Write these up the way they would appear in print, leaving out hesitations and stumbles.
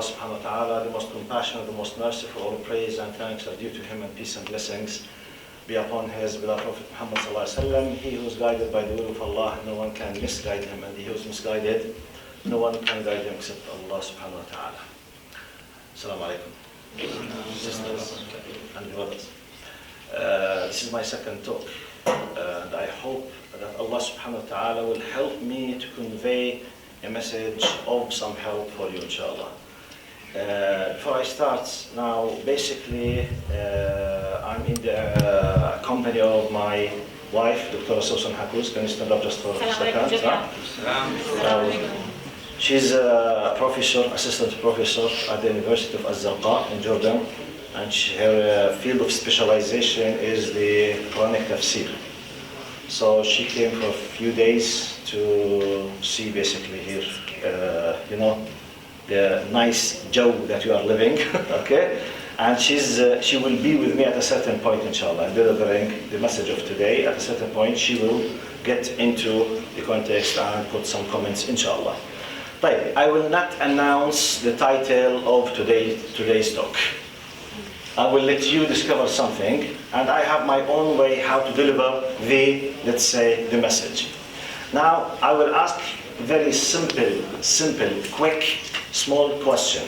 subhanahu wa ta'ala, the most compassionate, the most merciful. All praise and thanks are due to him, and peace and blessings be upon his beloved Prophet Muhammad sallallahu alaihi wasallam. He who is guided by the will of Allah, no one can misguide him, and he who is misguided, no one can guide him except Allah subhanahu wa ta'ala. Assalamu alaikum, sisters and brothers. This is my second talk, and I hope that Allah subhanahu wa ta'ala will help me to convey a message of some help for you, inshallah. Before I start, now basically I'm in the company of my wife, Dr. Can you stand up just for a second? She's a professor, assistant professor at the University of Az-Zarqa in Jordan, and her field of specialization is the Quranic tafsir. So she came for a few days to see basically here, the nice jow that you are living, okay? And she will be with me at a certain point, inshallah, delivering the message of today. At a certain point, she will get into the context and put some comments, inshallah. But I will not announce the title of today's talk. I will let you discover something, and I have my own way how to deliver let's say, the message. Now, I will ask a very simple, quick, small question.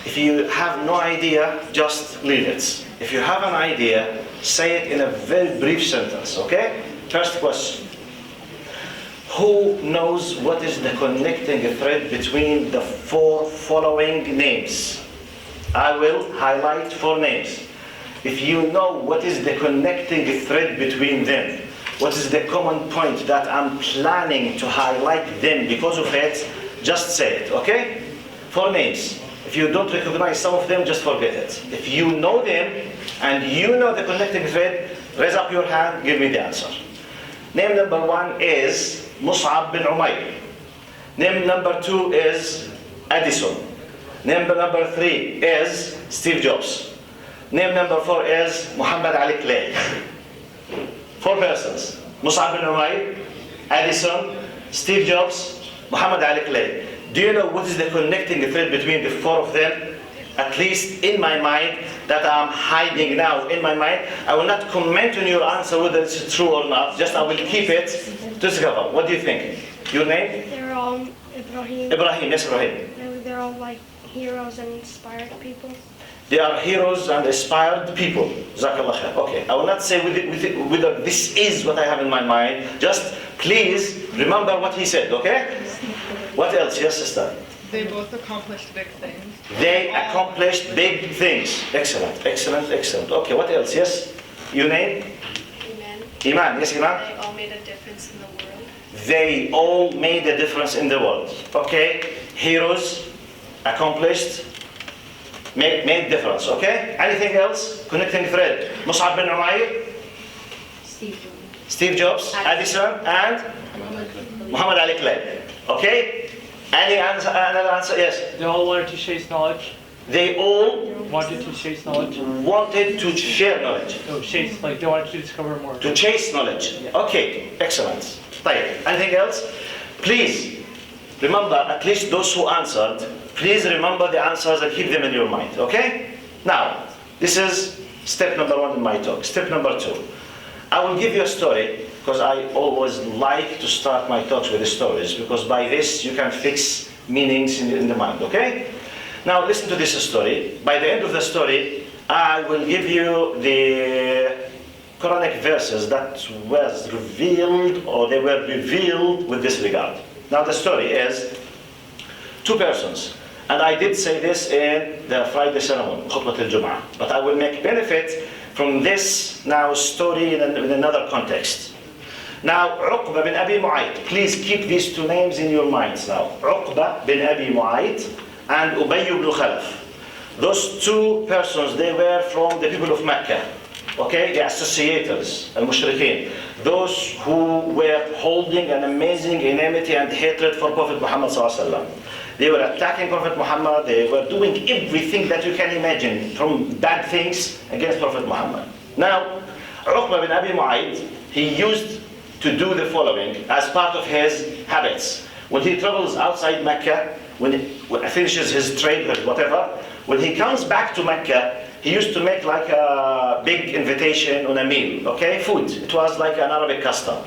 If you have no idea, just leave it. If you have an idea, say it in a very brief sentence, okay? First question. Who knows what is the connecting thread between the four following names? I will highlight 4 names. If you know what is the connecting thread between them, what is the common point that I'm planning to highlight them because of it, just say it, okay? 4 names. If you don't recognize some of them, just forget it. If you know them and you know the connecting thread, raise up your hand, give me the answer. Name number 1 is Mus'ab bin Umayr. Name number 2 is Edison. Name number 3 is Steve Jobs. Name number 4 is Muhammad Ali Clay. 4 persons. Mus'ab bin Umayr, Edison, Steve Jobs, Muhammad Ali Clay. Do you know what is the connecting thread between the 4 of them? At least in my mind, that I'm hiding now in my mind. I will not comment on your answer whether it's true or not. Just I will keep it to discover. What do you think? Your name? They're all Ibrahim. Ibrahim, yes, Ibrahim. They're all like heroes and inspired people. They are heroes and inspired people. Jazakallah khair. Okay, I will not say whether this is what I have in my mind. Just please remember what he said, okay? What else? Yes, sister? They both accomplished big things. They accomplished big things. Excellent, excellent, excellent. Okay, what else? Yes? Your name? Iman. Iman, yes, Iman? They all made a difference in the world. They all made a difference in the world. Okay? Heroes, accomplished, made difference. Okay? Anything else? Connecting thread. Mus'ab bin Umayr? Steve Jobs, Edison, and Muhammad Ali Clay. Okay? Any answer? Another answer? Yes. They all wanted to chase knowledge. They all Wanted to chase knowledge. wanted to share knowledge. No, chase, like they wanted to discover more. To chase knowledge. Yeah. Okay, excellent. Right. Anything else? Please remember, at least those who answered, please remember the answers and keep them in your mind. Okay? Now, this is step number 1 in my talk. Step number 2. I will give you a story, because I always like to start my talks with the stories, because by this you can fix meanings in the mind, okay? Now listen to this story. By the end of the story, I will give you the Quranic verses that was revealed, or they were revealed with this regard. Now the story is 2 persons, and I did say this in the Friday sermon, Khutbah al-Jum'ah, but I will make benefit from this now story in another context. Now, Uqba bin Abi Mu'ayt. Please keep these 2 names in your minds now. Uqba bin Abi Mu'ayt and Ubay ibn Khalaf. Those 2 persons, they were from the people of Mecca. Okay, the associators, al-Mushrikeen. Those who were holding an amazing enmity and hatred for Prophet Muhammad sallallahu alaihi wasallam. They were attacking Prophet Muhammad. They were doing everything that you can imagine from bad things against Prophet Muhammad. Now, Uqba bin Abi Mu'ayt, he used to do the following as part of his habits. When he travels outside Mecca, when he finishes his trade or whatever, when he comes back to Mecca, he used to make like a big invitation on a meal, okay, food. It was like an Arabic custom.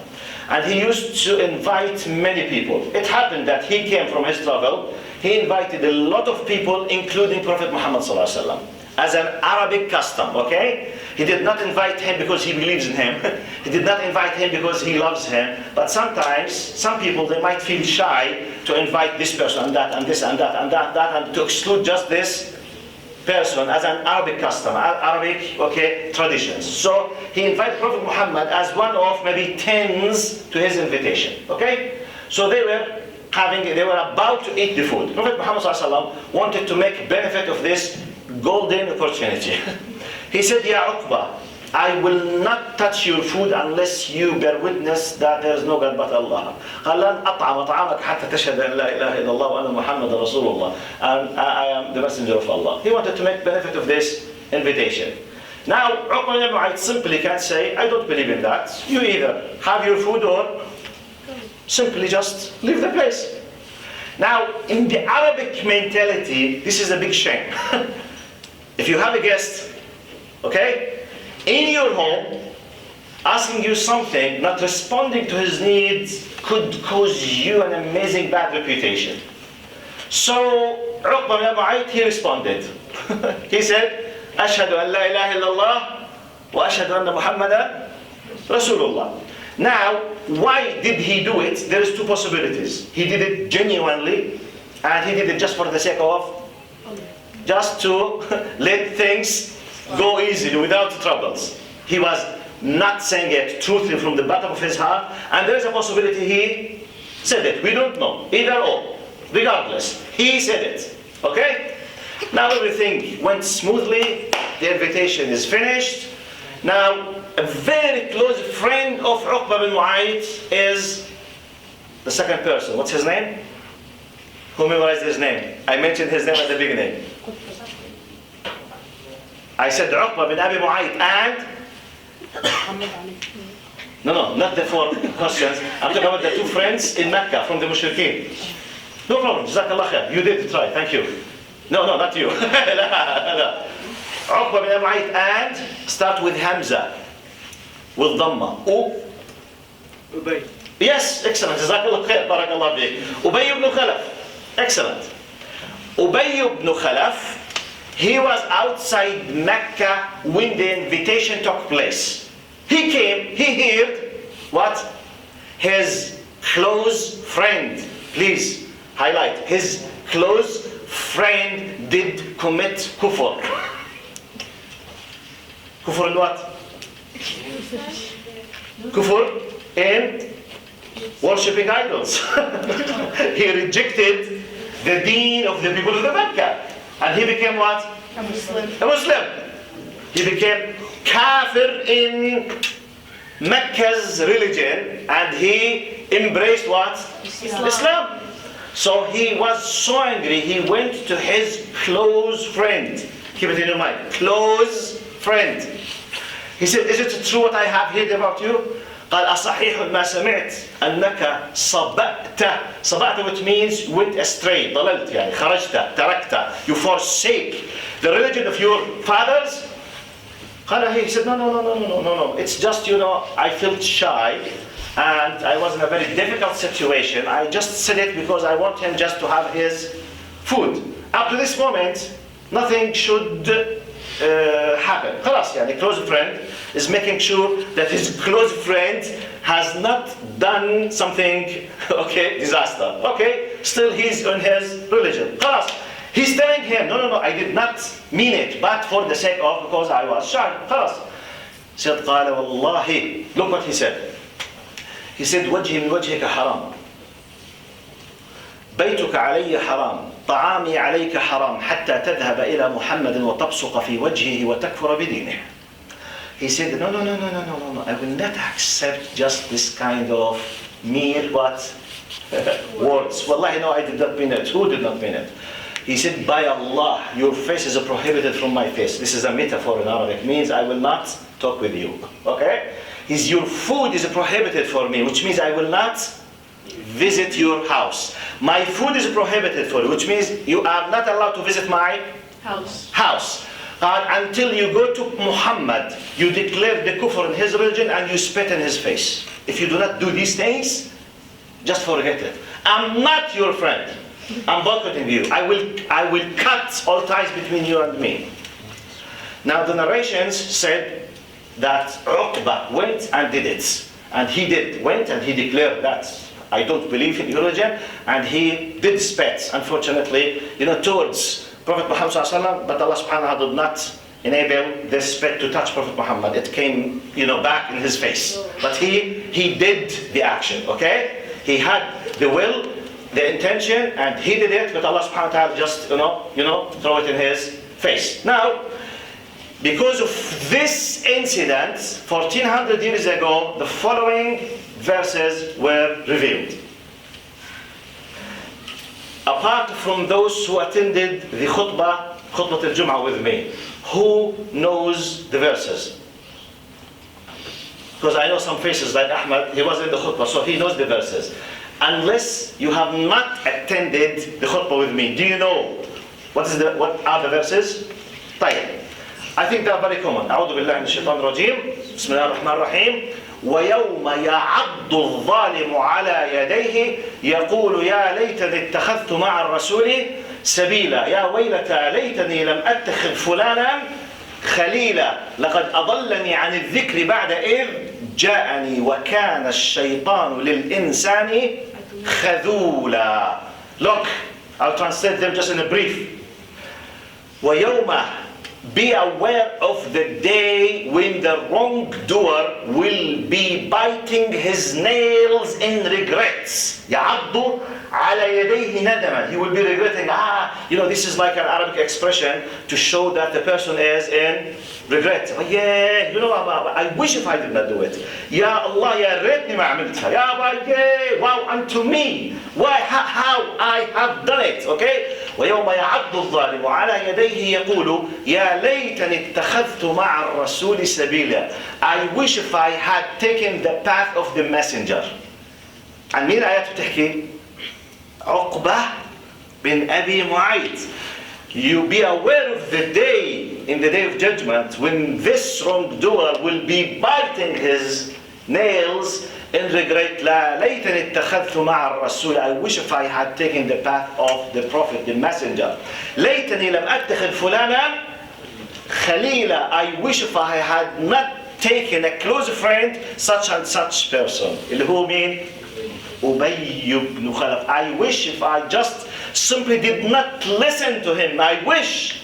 And he used to invite many people. It happened that he came from his travel, he invited a lot of people, including Prophet Muhammad sallallahu alaihi wasallam, as an Arabic custom, okay? He did not invite him because he believes in him. He did not invite him because he loves him. But sometimes, some people, they might feel shy to invite this person and that and this and that and that, and to exclude just this person as an Arabic custom, Arabic, okay, traditions. So he invited Prophet Muhammad as one of maybe tens to his invitation, okay? So they were about to eat the food. Prophet Muhammad ﷺ wanted to make benefit of this golden opportunity. He said, Ya Uqba, I will not touch your food unless you bear witness that there is no God but Allah. قال لن أطعم طعامك حتى تشهد أن لا إله إلا الله وأن محمد رسول الله. And I am the messenger of Allah. He wanted to make benefit of this invitation. Now, Uqba ibn Mu'ayt simply can say, I don't believe in that. You either have your food or simply just leave the place. Now, in the Arabic mentality, this is a big shame. If you have a guest, okay, in your home, asking you something, not responding to his needs, could cause you an amazing bad reputation. So, Uqba ibn Mu'ayt, he responded. He said, أشهد أن لا إله إلا الله وأشهد أن محمدا رسول الله. Now, why did he do it? There is two possibilities. He did it genuinely, and he did it just for the sake of, just to let things go easily without troubles. He was not saying it truthfully from the bottom of his heart, and there is a possibility he said it. We don't know. Either or. Regardless, he said it. Okay? Now everything went smoothly. The invitation is finished. Now, a very close friend of Uqba bin Mu'ayt is the second person. What's his name? Who memorized his name? I mentioned his name at the beginning. I said Uqba bin Abi Mu'ayt and? No, not the four questions. I'm talking about the two friends in Mecca from the Mushrikeen. No problem, Jazakallah khair. You did try, thank you. No, not you. Uqba bin Abi Mu'ayt and start with Hamza, with Dhamma. Ubay. Yes, excellent. Jazakallah khair. Barakallah bik. Ubay ibn Khalaf. Excellent. Ubay ibn Khalaf, he was outside Mecca when the invitation took place. He came, he heard what? His close friend, please highlight, his close friend did commit kufr. Kufr in what? Kufr in worshipping idols. He rejected the deen of the people of the Mecca. And he became what? A Muslim. A Muslim. He became kafir in Mecca's religion, and he embraced what? Islam. So he was so angry, he went to his close friend. Keep it in your mind. Close friend. He said, is it true what I have heard about you? قال أصحيح ما سمعت أنك صبأت, which means went astray, ضللت يعني خرجت تركت, you forsake the religion of your fathers. He said, no, it's just, I felt shy and I was in a very difficult situation. I just said it because I want him just to have his food. Up to this moment, nothing should happen. خلاص, the close friend is making sure that his close friend has not done something, disaster. Still he's in his religion. خلاص. He's telling him, no, I did not mean it, but for the sake of, because I was shy. خلاص. He said, قال والله, look what he said. He said, وجهي من وجهك حرام. بيتك علي حرام. طعامي عليك حرام حتى تذهب إلى محمد وتبصق في وجهه وتكفر بدينه. He said, no, I will not accept just this kind of mere words. Wallahi, no, I did not mean it. Who did not mean it? He said, by Allah, your face is prohibited from my face. This is a metaphor in Arabic. Means I will not talk with you. Your food is prohibited for me, which means I will not visit your house. My food is prohibited for you, which means you are not allowed to visit my house. Until you go to Muhammad, you declare the kufr in his religion and you spit in his face. If you do not do these things, just forget it. I'm not your friend. I'm boycotting you. I will cut all ties between you and me. Now the narrations said that Uqba went and did it. And he went and he declared that I don't believe in your religion, and he did spit, unfortunately, towards Prophet Muhammad ﷺ, but Allah subhanahu wa ta'ala did not enable this spit to touch Prophet Muhammad. It came, back in his face. But he did the action, okay? He had the will, the intention, and he did it, but Allah subhanahu wa ta'ala just, throw it in his face. Now, because of this incident, 1400 years ago, the following verses were revealed. Apart from those who attended the khutbah al-Jum'ah with me, who knows the verses? Because I know some faces like Ahmad, he was in the khutbah, so he knows the verses. Unless you have not attended the khutbah with me, do you know what are the verses? طيب. I think they are very common. أعوذ بالله من الشيطان الرجيم. بسم الله الرحمن الرحيم. ويوم يعض الظالم على يديه يقول يا ليتني اتخذت مع الرسول سبيلا يا ويلتى ليتني لم أتخذ فلانا خليلا لقد أضلني عن الذكر بعد إذ جاءني وكان الشيطان للإنسان خذولا. Look, I'll translate them just in a brief. ويوم, be aware of the day when the wrongdoer will be biting his nails in regrets. يعض على يديه ندما. He will be regretting. This is like an Arabic expression to show that the person is in regret. I wish if I did not do it. Ya Allah, ya ريتني ما عملتها. Ya wow, unto me. Why? How I have done it. Okay? ويوم يعض الظالم على يديه يقول يا ليتني اتخذت مع الرسول سبيلا. I wish if I had taken the path of the messenger. عن مين الآيات بتحكي؟ عقبة بن أبي معيط. You be aware of the day, in the day of judgment, when this wrongdoer will be biting his nails in regret. لا ليتني اتخذت مع الرسول. I wish if I had taken the path of the prophet, the messenger. ليتني لم أتخذ فلانا خليلا. I wish if I had not taken a close friend, such and such person. اللي هو مين؟ أبي بن خلف. I wish if I just simply did not listen to him. I wish.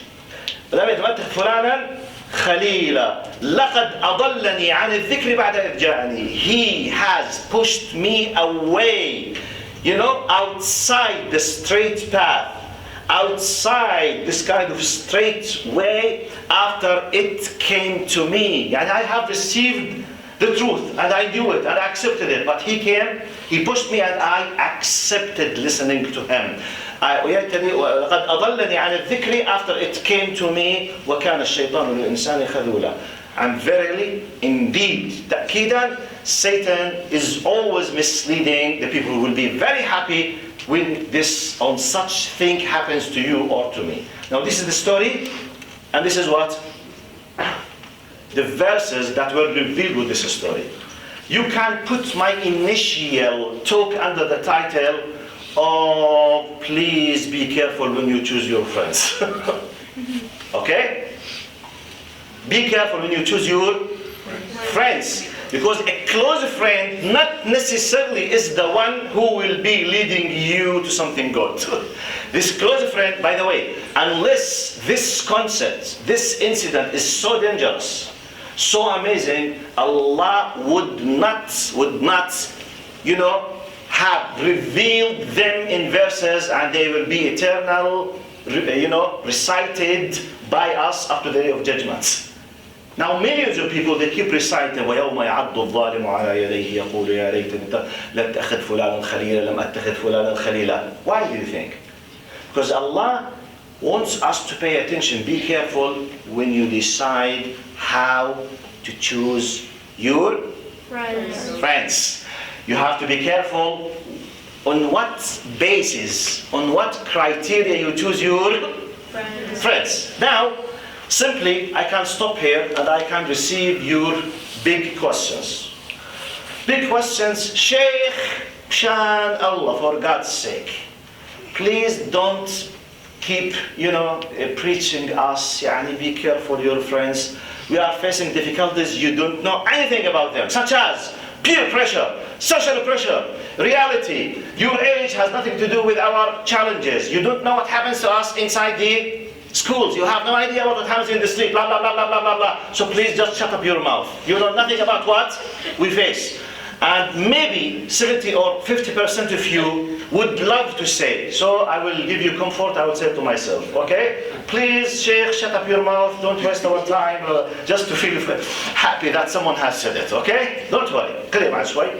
لم أتخذ فلانا خليلا لقد أضلني عن الذكر بعد إذ جاءني. He has pushed me away, outside the straight path, outside this kind of straight way after it came to me. And I have received the truth and I knew it and I accepted it, but he came, he pushed me and I accepted listening to him. لقد أضلني عن الذكر after it came to me وكان الشيطان للإنسان خذولا. And verily, indeed, تأكيدا, Satan is always misleading the people who will be very happy when this on such thing happens to you or to me. Now this is the story, and this is what the verses that were revealed with this story. You can put my initial talk under the title, oh, please be careful when you choose your friends. Okay? Be careful when you choose your friends. Because a close friend not necessarily is the one who will be leading you to something good. This close friend, by the way, unless this concept, this incident is so dangerous, so amazing, Allah would not, have revealed them in verses and they will be eternal, recited by us up to the day of judgment. Now millions of people, they keep reciting وَيَوْمَ يَعَضُّ الظَّالِمُ عَلَى يَدَيْهِ يَقُولُ يَا لَيْتَنِي لَمْ أَتَّخِذْ فُلَانًا خَلِيلًا لَمْ أَتَّخِذْ فُلَانًا خَلِيلًا. Why do you think? Because Allah wants us to pay attention. Be careful when you decide how to choose your friends. You have to be careful on what basis, on what criteria you choose your friends. Now, simply, I can stop here and I can receive your big questions. Big questions, Sheikh, Shan Allah, for God's sake. Please don't keep, preaching us, be careful your friends. We are facing difficulties, you don't know anything about them, such as peer pressure, social pressure, reality. Your age has nothing to do with our challenges. You don't know what happens to us inside the schools. You have no idea what happens in the street, blah, blah, blah, blah, blah, blah, blah. So please just shut up your mouth. You know nothing about what we face. And maybe 70 or 50% of you would love to say. So I will give you comfort, I will say to myself, okay? Please, Sheikh, shut up your mouth, don't waste our time, just to feel happy that someone has said it, okay? Don't worry,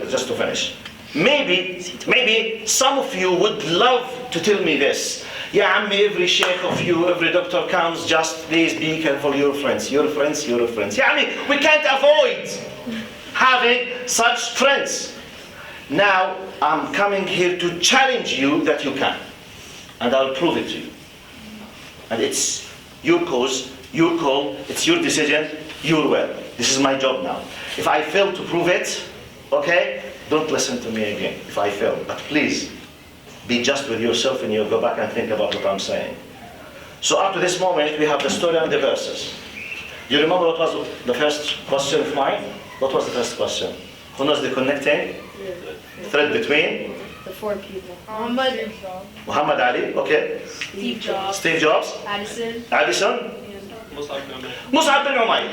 just to finish. Maybe some of you would love to tell me this. Yeah, Ammi, every sheikh of you, every doctor comes, just please be careful, your friends. Yeah, Ammi, we can't avoid having such friends. Now, I'm coming here to challenge you that you can. And I'll prove it to you. And it's your cause, your call, it's your decision, your will. This is my job now. If I fail to prove it, okay, don't listen to me again if I fail. But please, be just with yourself and you go back and think about what I'm saying. So up to this moment, we have the story and the verses. You remember what was the first question of mine? What was the first question? Who knows the connecting thread between? The four people. Muhammad Ali, okay. Steve Jobs. Steve Jobs. Addison. Mus'ab bin Umayr.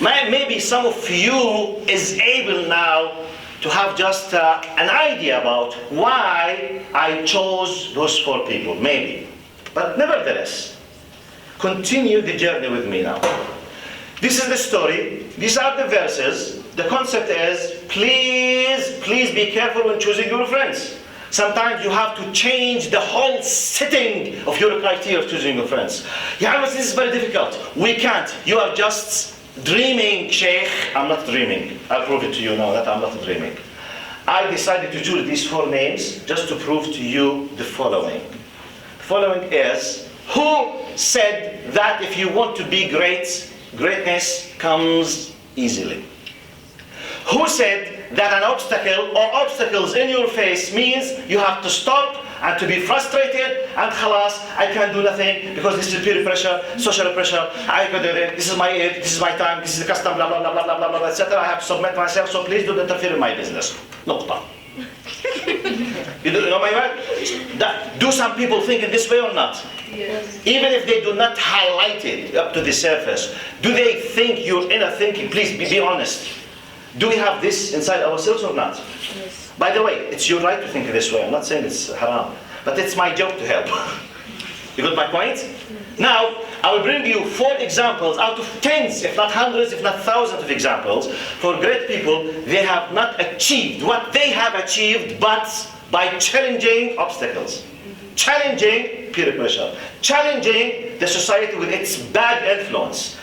Maybe some of you is able now to have just an idea about why I chose those four people, maybe. But nevertheless, continue the journey with me now. This is the story, these are the verses. The concept is, please be careful when choosing your friends. Sometimes you have to change the whole setting of your criteria of choosing your friends. Yeah, but this is very difficult. We can't. You are just dreaming, Sheikh. I'm not dreaming. I'll prove it to you now that I'm not dreaming. I decided to choose these four names just to prove to you the following. The following is, who said that if you want to be great, greatness comes easily? Who said that an obstacle or obstacles in your face means you have to stop and to be frustrated and khalas, I can't do nothing because this is peer pressure, social pressure, I could do it, this is my age, this is my time, this is the custom, blah, blah, blah, blah, blah, blah, etc. I have to submit myself, so please don't interfere in my business. Nuqta. You know my word? Do some people think in this way or not? Yes. Even if they do not highlight it up to the surface, do they think your inner thinking? Please be honest. Do we have this inside ourselves or not? Yes. By the way, it's your right to think this way. I'm not saying it's haram, but it's my job to help. You got my point? Now, I will bring you 4 examples out of tens, if not hundreds, if not thousands of examples for great people. They have not achieved what they have achieved, but by challenging obstacles, challenging peer pressure, challenging the society with its bad influence.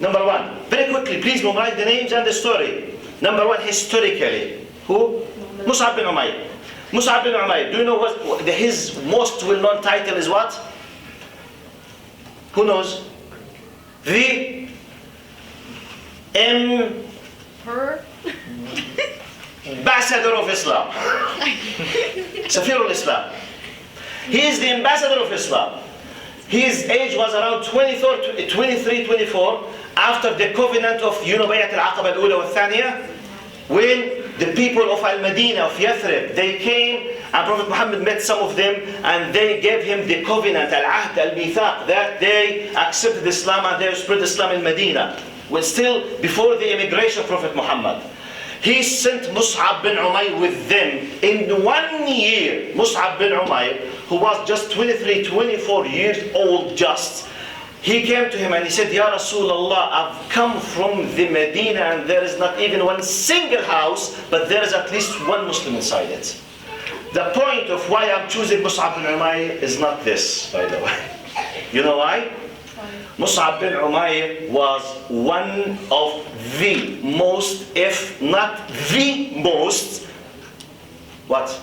Number 1, very quickly, please memorize the names and the story. Number 1, historically, who? Mus'ab bin Umayr. Mus'ab bin Umayr. Do you know what his most well-known title is? What? Who knows? The Ambassador of Islam. Safir al-Islam. He is the ambassador of Islam. His age was around 23, 24, after the covenant of Bayat al-Aqaba al-Ula wal-Thaniya, when the people of Al-Madinah, of Yathrib, they came and Prophet Muhammad met some of them and they gave him the covenant, al-Ahd, al-Mithaq, that they accepted Islam and they spread Islam in Medina. Well, still before the immigration of Prophet Muhammad. He sent Mus'ab bin Umayr with them. In 1 year, Mus'ab bin Umayr, who was just 23, 24 years old just, he came to him and he said, Ya Rasulullah, I've come from the Medina and there is not even one single house, but there is at least one Muslim inside it. The point of why I'm choosing Mus'ab bin Umayr is not this, by the way. You know why? Mus'ab bin Umayr was one of the most, if not the most, What?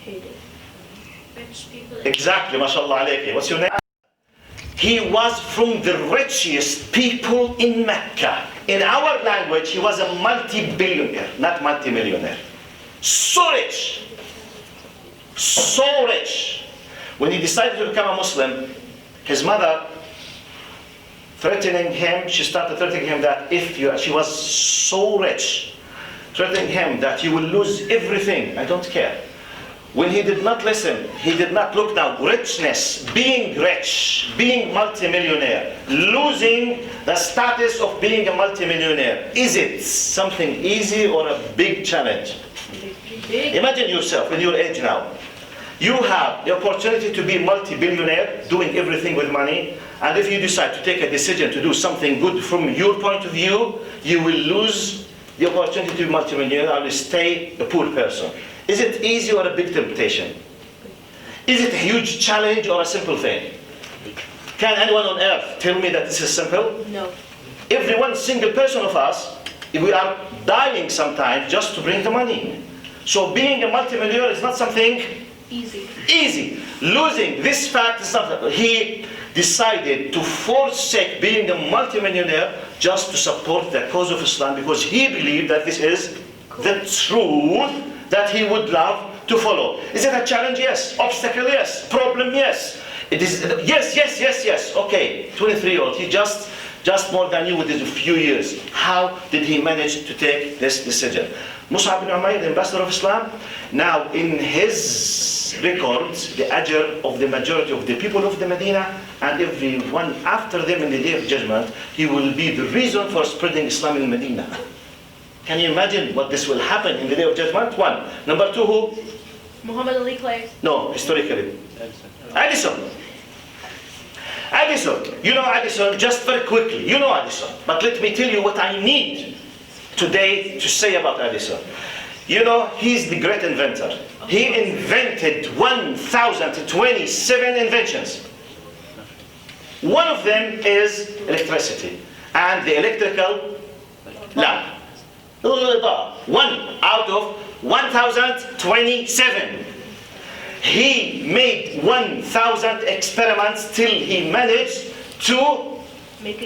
Rich people. Exactly, mashallah alayki. What's your name? He was from the richest people in Mecca. In our language, he was a multi-billionaire, not multi-millionaire. So rich. So rich. When he decided to become a Muslim, his mother threatening him, she started threatening him that she was so rich, threatening him that you will lose everything. I don't care. When he did not listen, he did not look now. Richness, being rich, being multimillionaire, losing the status of being a multimillionaire. Is it something easy or a big challenge? Imagine yourself in your age now. You have the opportunity to be multi-billionaire, doing everything with money, and if you decide to take a decision to do something good from your point of view, you will lose the opportunity to be multi-millionaire and will stay a poor person. Is it easy or a big temptation? Is it a huge challenge or a simple thing? Can anyone on earth tell me that this is simple? No. Every one single person of us, we are dying sometimes just to bring the money. So being a multi-millionaire is not something easy. Losing this fact is something. He decided to forsake being a multi-millionaire just to support the cause of Islam because he believed that this is the truth that he would love to follow. Is it a challenge? Yes. Obstacle? Yes. Problem? Yes. It is. Yes. Okay. 23-year-old. He just more than you within a few years. How did he manage to take this decision? Mus'ab bin Umayr, the ambassador of Islam, now in his records, the ajr of the majority of the people of the Medina and everyone after them in the Day of Judgment, he will be the reason for spreading Islam in Medina. Can you imagine what this will happen in the Day of Judgment? One. Number two, who? Muhammad Ali Clay. No, historically. Addison. You know Addison, just very quickly. You know Addison. But let me tell you what I need today to say about Addison. You know, he's the great inventor. He invented 1,027 inventions. One of them is electricity and the electrical lamp. One out of 1,027. He made 1,000 experiments till he managed to make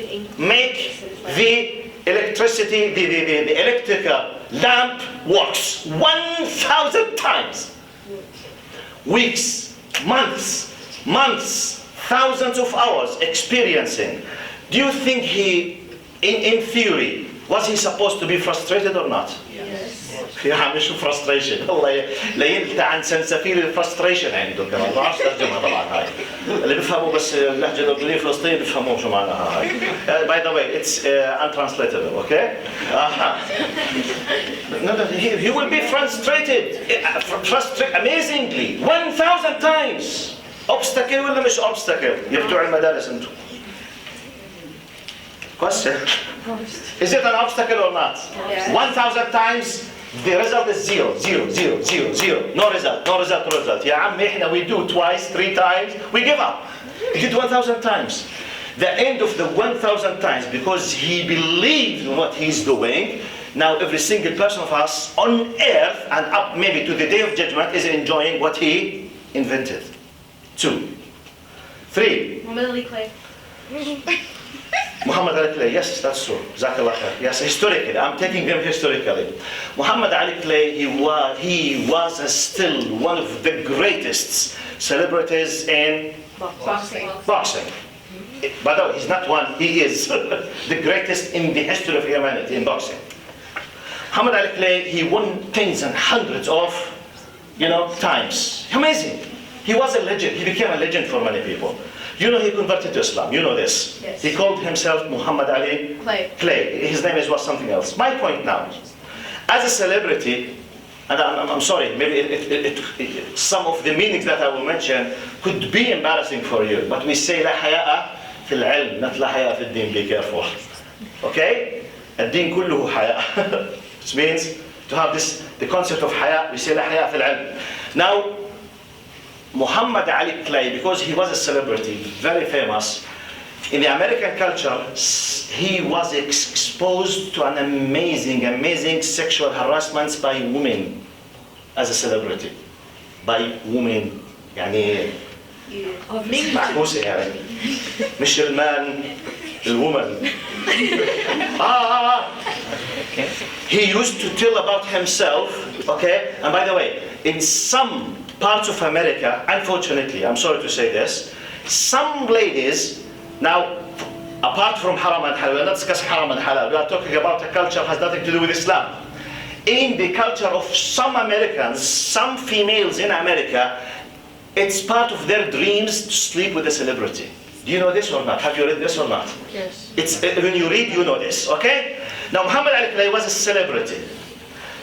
the electricity, the electrical lamp works 1,000 times. Weeks, months, thousands of hours experiencing. Do you think he, in theory, was he supposed to be frustrated or not? Yes. يعني شو frustration والله لا ينتهي عن سلسفيل الفرستريشن عنده كمان ما بعرفش ترجمها طبعا هاي اللي بيفهموا بس اللهجه الاردنيه الفلسطينيه بيفهموا شو معناها هاي. By the way, it's untranslatable, okay? No, he will be frustrated amazingly 1,000 times. Obstacle ولا مش obstacle؟ يا بتوع المدارس انتم. Question. Is it an obstacle or not? Yes. 1,000 times, the result is zero. No result. يا عم احنا we do twice, 3 times, we give up. He did 1,000 times. The end of the 1,000 times, because he believed in what he's doing, now every single person of us on earth and up maybe to the Day of Judgment is enjoying what he invented. 2. 3. Muhammad Ali Clay. Muhammad Ali Clay, yes, that's true. Jazakallah khair. Yes, historically, I'm taking them historically. Muhammad Ali Clay, he was still one of the greatest celebrities in boxing. By the way, he's not one, he is the greatest in the history of humanity in boxing. Muhammad Ali Clay, he won tens and hundreds of, times. Amazing. He was a legend. He became a legend for many people. You know, he converted to Islam. You know this. Yes. He called himself Muhammad Ali Clay. His name was something else. My point now, as a celebrity, and I'm sorry, maybe some of the meanings that I will mention could be embarrassing for you, but we say لا حياء في العلم, not لا حياء في الدين. Be careful. Okay? الدين كله حياء. Which means to have the concept of حياء, we say لا حياء في العلم. Now, Muhammad Ali Clay, because he was a celebrity, very famous, in the American culture, he was exposed to an amazing sexual harassment by women as a celebrity. by women يعني معكوسة يعني مش المان الwoman. He used to tell about himself, okay? And by the way, in some parts of America, unfortunately, I'm sorry to say this, some ladies, now, apart from haram and halal, we're not discussing haram and halal, we are talking about a culture that has nothing to do with Islam. In the culture of some Americans, some females in America, it's part of their dreams to sleep with a celebrity. Do you know this or not? Have you read this or not? Yes. It's when you read, you know this, okay? Now, Muhammad Ali Clay was a celebrity.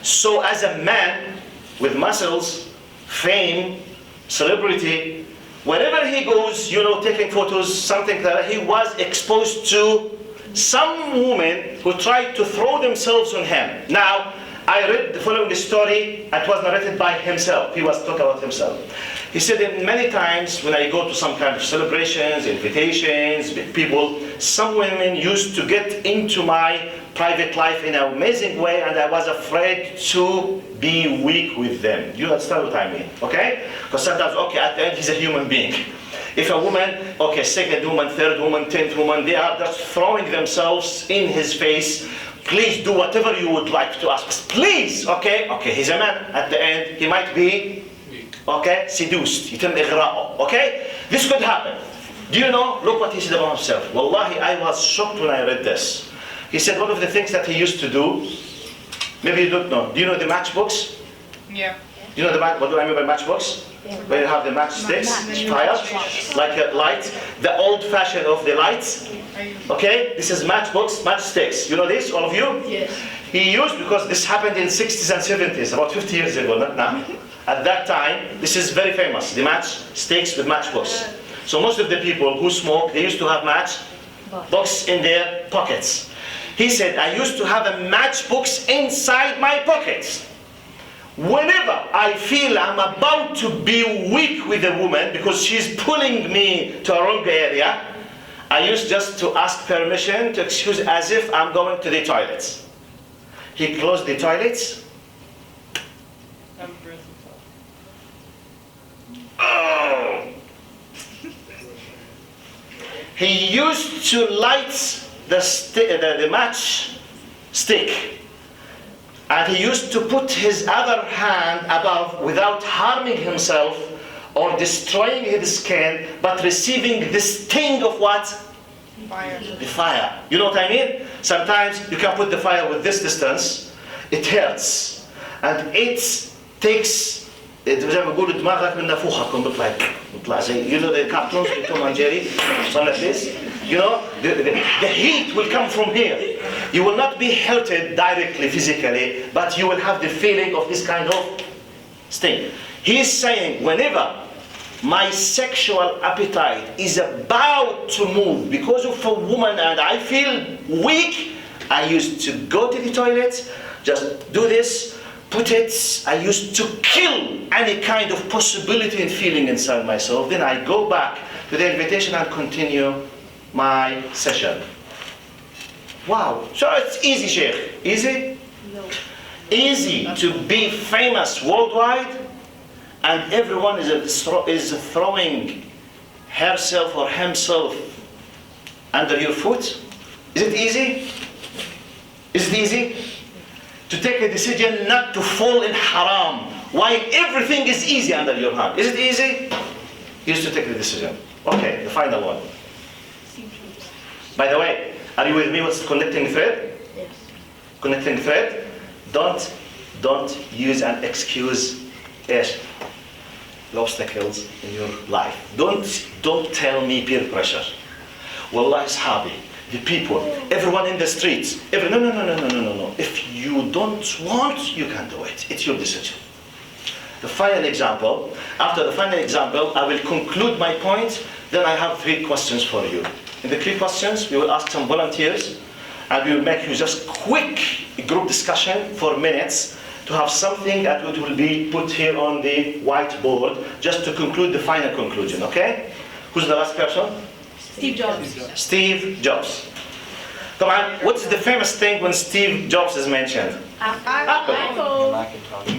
So as a man with muscles, fame, celebrity, wherever he goes, you know, taking photos, something that he was exposed to some women who tried to throw themselves on him. Now, I read the following story. It was narrated by himself. He was talking about himself. He said that many times when I go to some kind of celebrations, invitations, with people, some women used to get into my private life in an amazing way, and I was afraid to be weak with them. You understand what I mean, okay? Because sometimes, okay, at the end, he's a human being. If a woman, okay, second woman, third woman, 10th woman, they are just throwing themselves in his face. Please do whatever you would like to ask. Please, okay? Okay, he's a man. At the end, he might be, okay, seduced. يتم إغراءه, okay? This could happen. Do you know? Look what he said about himself. Wallahi, I was shocked when I read this. He said one of the things that he used to do, maybe you don't know. Do you know the matchbooks? Yeah. Do you know what do I mean by matchbooks? Where you have the matchsticks, fire, like a light, the old fashion of the lights. Okay, this is matchsticks. You know this, all of you? Yes. He used, because this happened in 60s and 70s, about 50 years ago, not now. At that time, this is very famous, the matchsticks with matchbooks. So most of the people who smoke, they used to have matchbooks in their pockets. He said, I used to have a matchbox inside my pockets. Whenever I feel I'm about to be weak with a woman because she's pulling me to a wrong area, I used just to ask permission to excuse as if I'm going to the toilets. He closed the toilets. Oh! He used to light the match stick, and he used to put his other hand above without harming himself or destroying his skin, but receiving the sting of what? Fire. The fire. You know what I mean? Sometimes you can put the fire with this distance, it hurts, and it takes, زي ما بيقولوا دماغك من نافوخك بيطلع زي, you know the cartoons with Tom and Jerry, something like this. You know, the heat will come from here. You will not be hurted directly physically, but you will have the feeling of this kind of sting. He's saying, whenever my sexual appetite is about to move because of a woman and I feel weak, I used to go to the toilet, just do this, put it, I used to kill any kind of possibility and feeling inside myself. Then I go back to the invitation and continue my session. Wow, so it's easy, Sheikh. Easy? No. Easy to be famous worldwide, and everyone is throwing herself or himself under your foot? Is it easy? Is it easy? To take a decision not to fall in haram, while everything is easy under your hand. Is it easy? You used to take the decision. Okay, the final one. By the way, are you with me? What's connecting thread? Yes. Connecting thread. Don't use an excuse. Yes. Obstacles in your life. Don't tell me peer pressure. Wallahi sahabi, the people, everyone in the streets. No. If you don't want, you can do it. It's your decision. The final example. After the final example, I will conclude my point. Then I have 3 questions for you. In the 3 questions, we will ask some volunteers, and we will make you just quick group discussion for minutes to have something that will be put here on the whiteboard just to conclude the final conclusion, okay? Who's the last person? Steve Jobs. Steve Jobs. Come on, what's the famous thing when Steve Jobs is mentioned? Apple. Macintosh.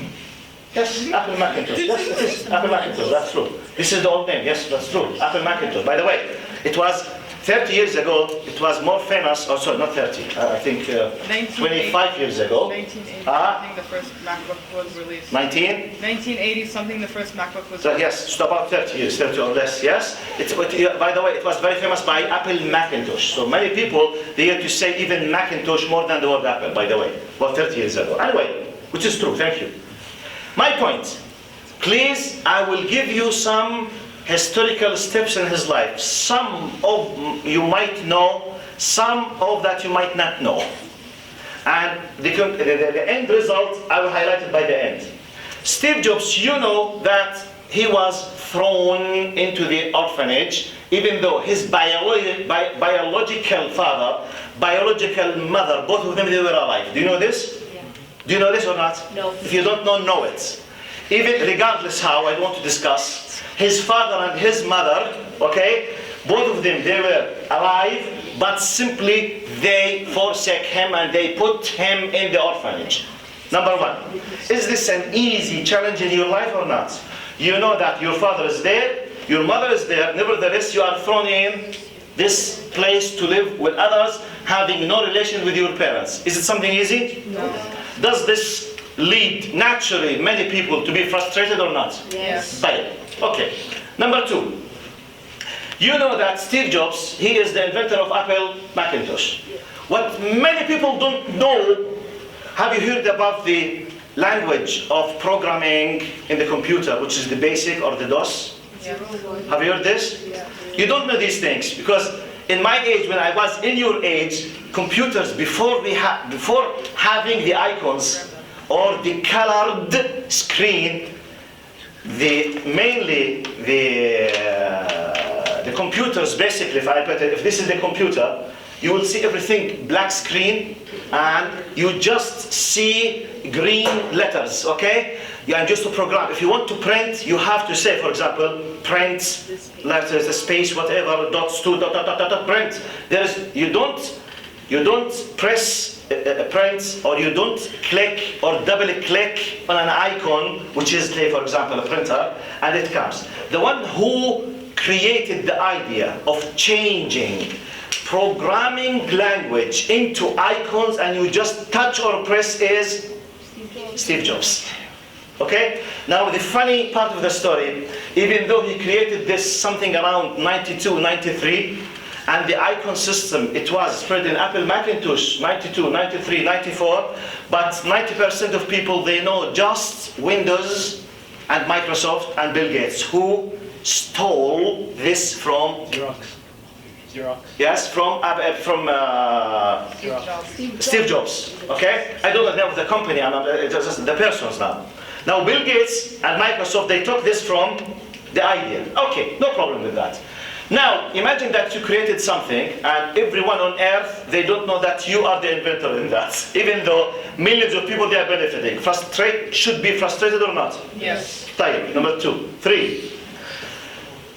Yes, Apple Macintosh. Yes, it is Apple Macintosh. That's true. This is the old name. Yes, that's true. Apple Macintosh. By the way, it was 30 years ago. It was more famous. Oh, sorry, not 30. I think 25 years ago. 1980, Ah. I think the first MacBook was released. 19. 1980 something, the first MacBook was So released. yes, it's about 30 years, 30 or less. Yes. By the way, it was very famous by Apple Macintosh. So many people they used to say even Macintosh more than the word Apple. By the way, about 30 years ago. Anyway, which is true. Thank you. My point. Please, I will give you some historical steps in his life. Some of you might know, some of that you might not know. And the end result, I will highlight it by the end. Steve Jobs, you know that he was thrown into the orphanage, even though his biological father, biological mother, both of them, they were alive. Do you know this? Yeah. Do you know this or not? No. If you don't know it. Even regardless how, I don't want to discuss. His father and his mother, okay, both of them, they were alive, but simply they forsake him and they put him in the orphanage. Number one, is this an easy challenge in your life or not? You know that your father is there, your mother is there, nevertheless you are thrown in this place to live with others, having no relation with your parents. Is it something easy? No. Does this lead naturally many people to be frustrated or not? Yes. Fine. Okay. Number two, you know that Steve Jobs, he is the inventor of Apple Macintosh. What many people don't know, have you heard about the language of programming in the computer, which is the BASIC or the DOS? Yeah. Have you heard this? You don't know these things because in my age, when I was in your age, computers before having the icons or the colored screen, mainly the computers basically, if this is the computer, you will see everything black screen and you just see green letters, okay? And just to program. If you want to print, you have to say, for example, print, letters, a space, whatever, dots, two, dot, dot, dot, dot, print. You don't press print, or you don't click or double click on an icon, which is, say, for example, a printer, and it comes. The one who created the idea of changing programming language into icons and you just touch or press is Steve Jobs. Okay? Now the funny part of the story, even though he created this something around 92, 93, and the icon system, it was spread in Apple Macintosh, 92, 93, 94, but 90% of people, they know just Windows and Microsoft and Bill Gates, who stole this from Xerox. Yes, from Steve Jobs. Okay, I don't know the name of the company. It's just the persons now. Now Bill Gates and Microsoft, they took this from the idea. Okay, no problem with that. Now imagine that you created something, and everyone on Earth, they don't know that you are the inventor in that, even though millions of people they are benefiting. Should be frustrated or not? Yes. Type number 2, 3.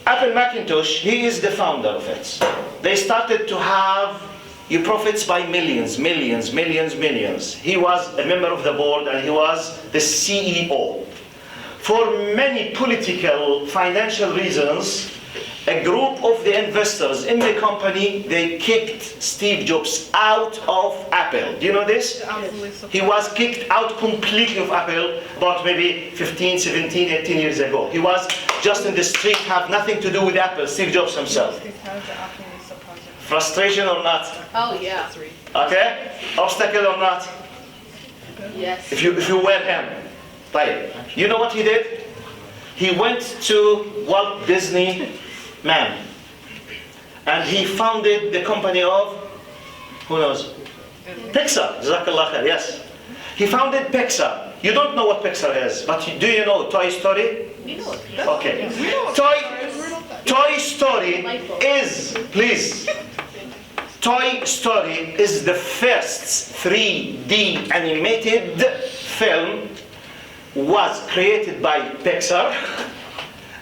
Apple Macintosh, he is the founder of it. They started to have profits by millions. He was a member of the board and he was the CEO. For many political, financial reasons, a group of the investors in the company, they kicked Steve Jobs out of Apple. Do you know this? He was kicked out completely of Apple about maybe 15, 17, 18 years ago. He was just in the street, have nothing to do with Apple, Steve Jobs himself. Frustration or not? Oh yeah. Okay? Obstacle or not? Yes. If you were him. Right. You know what he did? He went to Walt Disney Man. And he founded the company of, who knows? Pixar. Jazakallah khair, yes. He founded Pixar. You don't know what Pixar is, but do you know Toy Story? We know it. Okay. Toy Story is, please. Toy Story is the first 3D animated film was created by Pixar.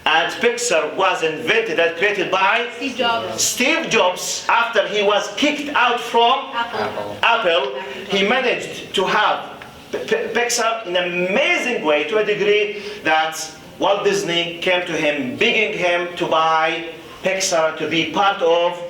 And Pixar was invented and created by Steve Jobs. Steve Jobs. After he was kicked out from Apple. Apple, he managed to have Pixar in an amazing way, to a degree that Walt Disney came to him, begging him to buy Pixar, to be part of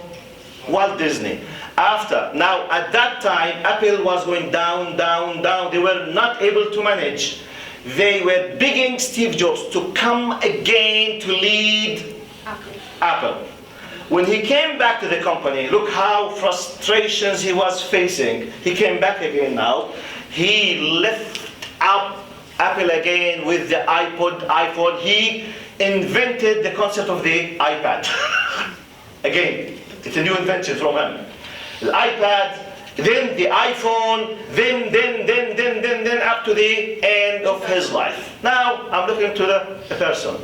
Walt Disney. Now at that time, Apple was going down, down, down. They were not able to manage. They were begging Steve Jobs to come again to lead Apple. When he came back to the company, look how frustrations he was facing. He came back again now. He lifted up Apple again with the iPhone. He invented the concept of the iPad. Again, it's a new invention from him. The iPad, then the iPhone, then up to the end of his life. Now, I'm looking to the person.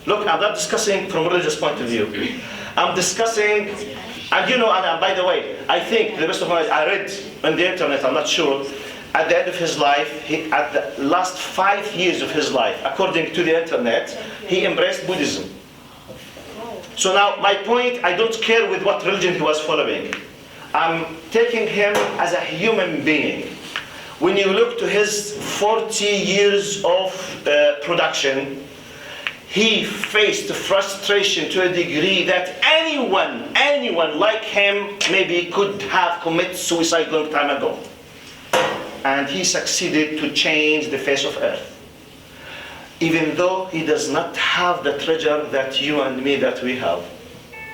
Look, I'm not discussing from a religious point of view. I'm discussing, and you know, and by the way, I think, the best of my knowledge, I read on the internet, I'm not sure, at the end of his life, at the last 5 years of his life, according to the internet, he embraced Buddhism. So now, my point, I don't care with what religion he was following. I'm taking him as a human being. When you look to his 40 years of production, he faced frustration to a degree that anyone like him maybe could have committed suicide long time ago. And he succeeded to change the face of earth. Even though he does not have the treasure that you and me that we have,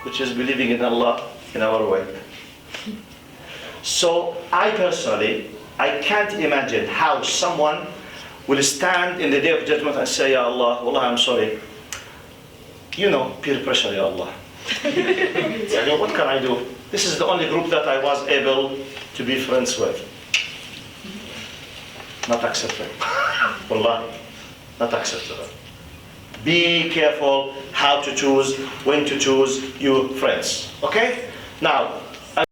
which is believing in Allah in our way. So I personally, I can't imagine how someone will stand in the day of judgment and say, Ya Allah, Wallah, I'm sorry. You know, peer pressure, Ya Allah. What can I do? This is the only group that I was able to be friends with. Not acceptable. Wallah, not acceptable. Be careful how to choose, when to choose your friends. Okay? Now,